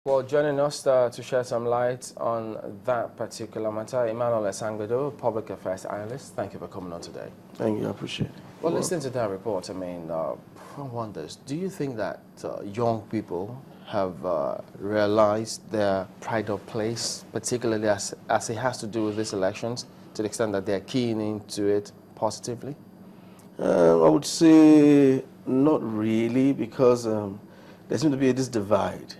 Well, joining us to shed some light on that particular matter, Emmanuel Esangbedo, public affairs analyst. Thank you for coming on today. Thank you, I appreciate it. Well, listening to that report, I mean, one wonders, do you think that young people have realized their pride of place, particularly as it has to do with these elections, to the extent that they're keying into it positively? I would say not really, because there seems to be this divide.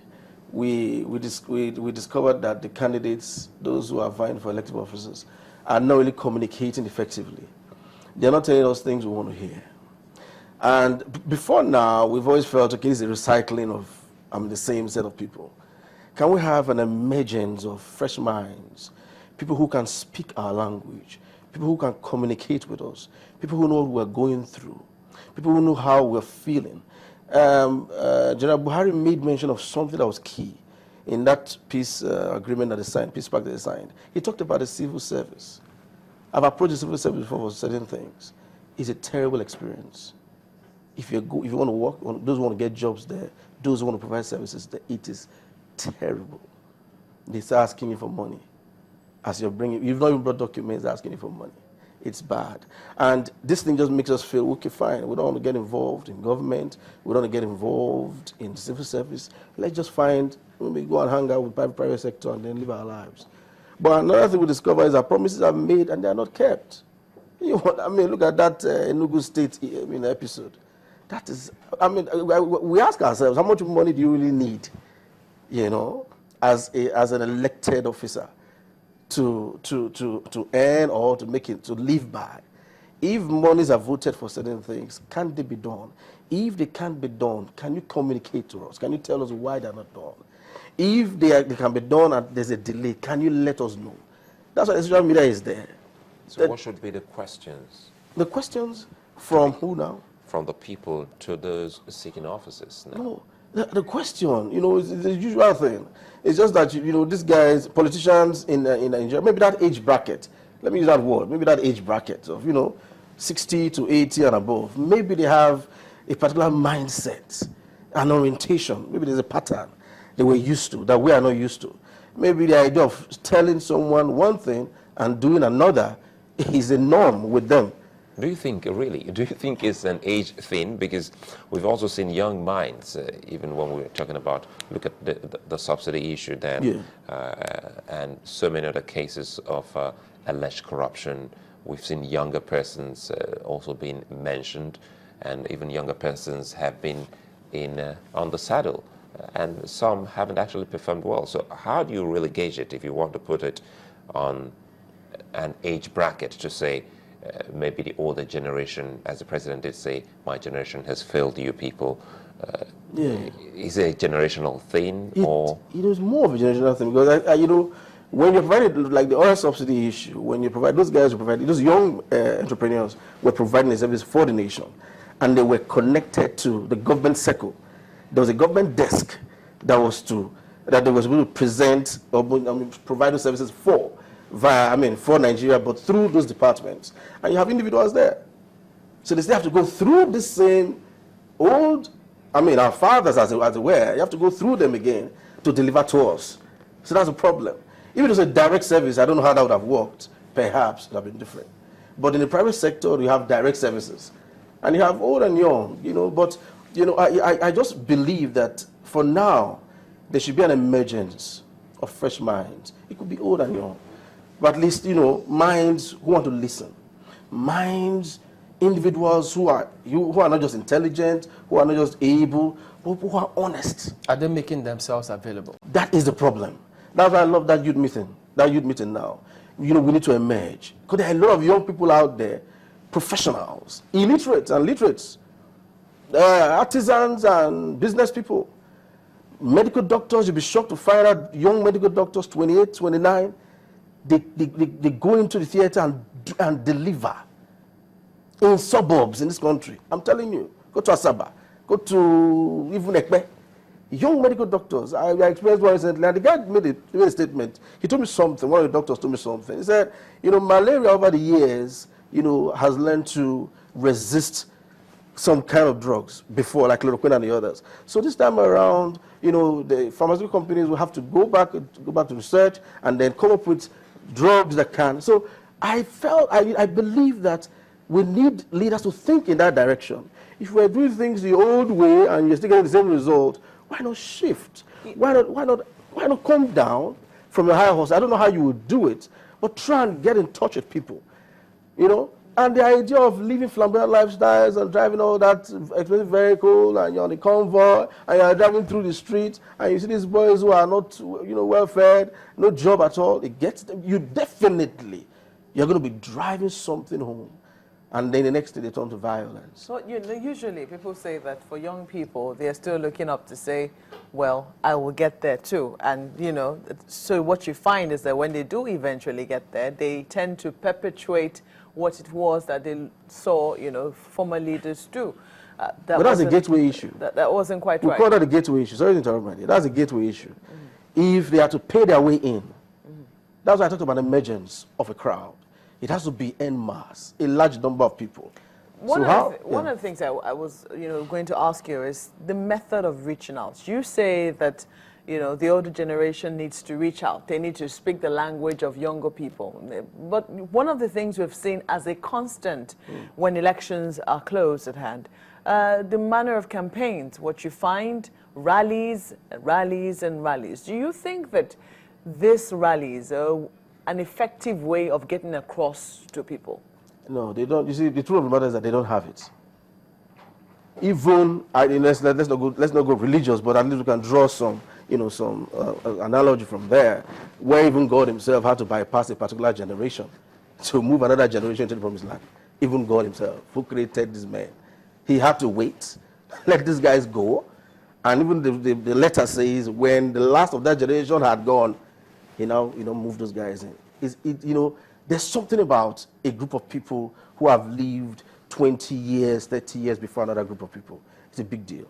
We discovered that the candidates, those who are vying for elective offices, are not really communicating effectively. They're not telling us things we want to hear. And before now, we've always felt, okay, it's a recycling of the same set of people. Can we have an emergence of fresh minds, people who can speak our language, people who can communicate with us, people who know what we're going through, people who know how we're feeling? General Buhari made mention of something that was key in that peace agreement that they signed, peace pact that they signed. He talked about the civil service. I've approached the civil service before for certain things. It's a terrible experience. If you want to work, those who want to get jobs there, those who want to provide services there, it is terrible. They start asking you for money. As you're bringing, you've not even brought documents, asking you for money. It's bad. And this thing just makes us feel, okay, fine, we don't want to get involved in government, we don't want to get involved in civil service. Let's just maybe go and hang out with the private sector and then live our lives. But another thing we discover is that promises are made and they are not kept. You know what, I mean, look at that Enugu State episode. That is, I mean, we ask ourselves, how much money do you really need, you know, as an elected officer? To earn or to make it, to live by. If monies are voted for certain things, can they be done? If they can't be done, can you communicate to us? Can you tell us why they're not done? If they can be done and there's a delay, can you let us know? That's why the social media is there. So what should be the questions? The questions from who now? From the people to those seeking offices now. No. The question, you know, is the usual thing. It's just that, you know, these guys, politicians in Nigeria, maybe that age bracket, let me use that word, maybe that age bracket of, you know, 60 to 80 and above, maybe they have a particular mindset, an orientation, maybe there's a pattern they were used to, that we are not used to. Maybe the idea of telling someone one thing and doing another is a norm with them. Do you think it's an age thing? Because we've also seen young minds, even when we're talking about, look at the subsidy issue then, and so many other cases of alleged corruption. We've seen younger persons also being mentioned, and even younger persons have been on the saddle, and some haven't actually performed well. So how do you really gauge it if you want to put it on an age bracket to say, maybe the older generation, as the president did say, my generation has failed you people. Is it a generational thing? It is more of a generational thing, because, you know, when you provide like the oil subsidy issue, when you provide, those guys who provide, those young entrepreneurs were providing a service for the nation, and they were connected to the government circle. There was a government desk that they was able to present or provide those services for Nigeria, but through those departments. And you have individuals there. So they still have to go through the same old, our fathers, as it were, you have to go through them again to deliver to us. So that's a problem. If it was a direct service, I don't know how that would have worked. Perhaps it would have been different. But in the private sector, you have direct services. And you have old and young, you know. But, you know, I just believe that for now, there should be an emergence of fresh minds. It could be old and young. But at least, you know, minds who want to listen. Minds, individuals who are not just intelligent, who are not just able, but who are honest. Are they making themselves available? That is the problem. That's why I love that youth meeting now. You know, we need to emerge. Because there are a lot of young people out there, professionals, illiterates and literates, artisans and business people, medical doctors. You'll be shocked to find out young medical doctors, 28, 29, they go into the theater and deliver in suburbs in this country. I'm telling you, go to Asaba, go to even Ekpe. Young medical doctors. I experienced one recently, and the guy made a statement. He told me something. One of the doctors told me something. He said, you know, malaria over the years, you know, has learned to resist some kind of drugs before, like chloroquine and the others. So this time around, you know, the pharmaceutical companies will have to go back to research and then come up with drugs that can. So I believe that we need leaders to think in that direction. If we're doing things the old way and you're still getting the same result, why not shift? Why not come down from the higher horse? I don't know how you would do it, but try and get in touch with people, you know? And the idea of living flamboyant lifestyles and driving all that expensive vehicle and you're on the convoy and you're driving through the street and you see these boys who are not, you know, well fed, no job at all, it gets them. You're going to be driving something home. And then the next day they turn to violence. So you know, usually people say that for young people, they're still looking up to say, well, I will get there too. And, you know, so what you find is that when they do eventually get there, they tend to perpetuate what it was that they saw, you know, former leaders do. But that's a gateway issue. That wasn't quite right. We call that a gateway issue. Sorry to interrupt, my dear. That's a gateway issue. If they are to pay their way in, that's why I talked about emergence of a crowd. It has to be en masse, a large number of people. One of the things I was, you know, going to ask you is the method of reaching out. You say that, you know, the older generation needs to reach out. They need to speak the language of younger people. But one of the things we've seen as a constant when elections are close at hand, the manner of campaigns, what you find, rallies, rallies, and rallies. Do you think that these rallies are an effective way of getting across to people? No, they don't. You see, the truth of the matter is that they don't have it. Even, let's not go religious, but at least we can draw some, you know, some analogy from there, where even God himself had to bypass a particular generation to move another generation to the promised land. Even God himself, who created these men, he had to wait, let these guys go. And even the letter says, when the last of that generation had gone, he now, you know, moved those guys in. You know, there's something about a group of people who have lived 20 years, 30 years before another group of people. It's a big deal.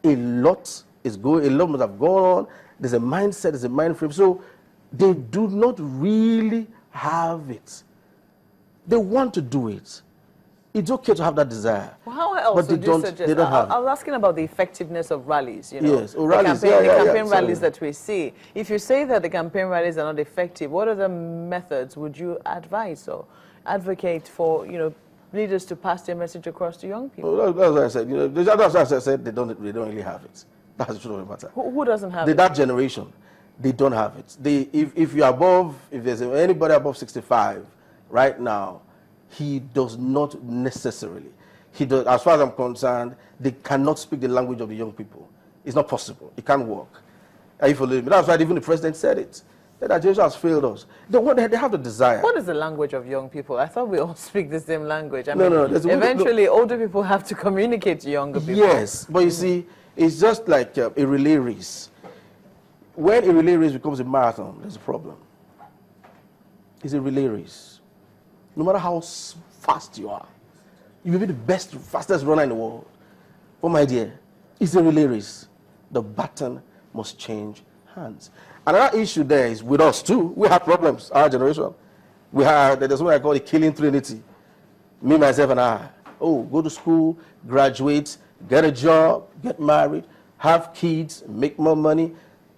A lot must have gone on. There's a mindset, there's a mind frame. So they do not really have it. They want to do it. It's okay to have that desire. Well, how else would you suggest? They don't have it. I was asking about the effectiveness of rallies, you know. Yes, rallies. The campaign rallies that we see. If you say that the campaign rallies are not effective, what other methods would you advise or advocate for, you know, leaders to pass their message across to young people? Well, that's what I said. You know, that's what I said. They don't really have it. That's the truth of the matter. Who doesn't have it? That generation, they don't have it. If you're above, if there's anybody above 65 right now, he does not necessarily. He does, as far as I'm concerned, they cannot speak the language of the young people. It's not possible. It can't work. That's why even the president said it. That generation has failed us. They have the desire. What is the language of young people? I thought we all speak the same language. I mean, no. Eventually, older people have to communicate to younger people. Yes, but you see, it's just like a relay race. When a relay race becomes a marathon, there's a problem. It's a relay race. No matter how fast you are, you may be the best, fastest runner in the world. But my dear, it's a relay race. The baton must change hands. Another issue there is with us too. We have problems, our generation. There's what I call the killing trinity. Me, myself, and I. Oh, go to school, graduate, get a job, get married, have kids, make more money,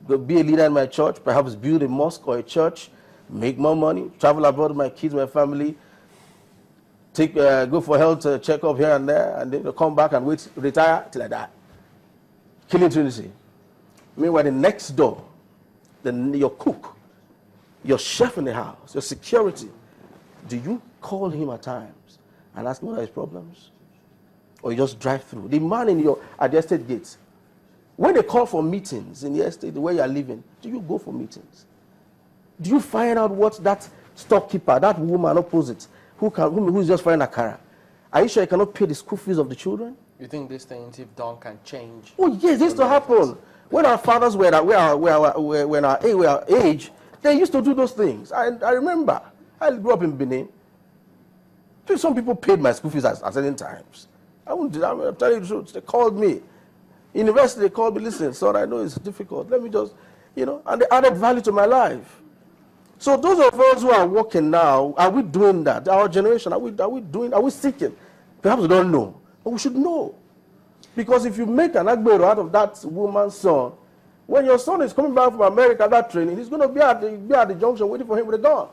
go be a leader in my church, perhaps build a mosque or a church, make more money, travel abroad with my kids, my family, go for health checkup here and there, and then come back and retire till I die. Killing trinity. Meanwhile, the next door, your cook, your chef in the house, your security, do you call him at times and ask him what are his problems? Or you just drive through? The man at the estate gate, when they call for meetings in the estate, where you are living, do you go for meetings? Do you find out what that storekeeper, that woman opposite, who is just frying a akara, are you sure you cannot pay the school fees of the children? You think these things, if done, can change? Oh yes, this used to happen. When our fathers were our age, they used to do those things. I remember. I grew up in Benin. Some people paid my school fees at certain times. I'm telling you the truth. They called me. University, they called me, listen, son, I know it's difficult. Let me just, you know, and they added value to my life. So those of us who are working now, are we doing that? Our generation, are we seeking? Perhaps we don't know. But we should know. Because if you make an Agbero out of that woman's son, when your son is coming back from America, that training, he's going to be at the junction waiting for him with a gun.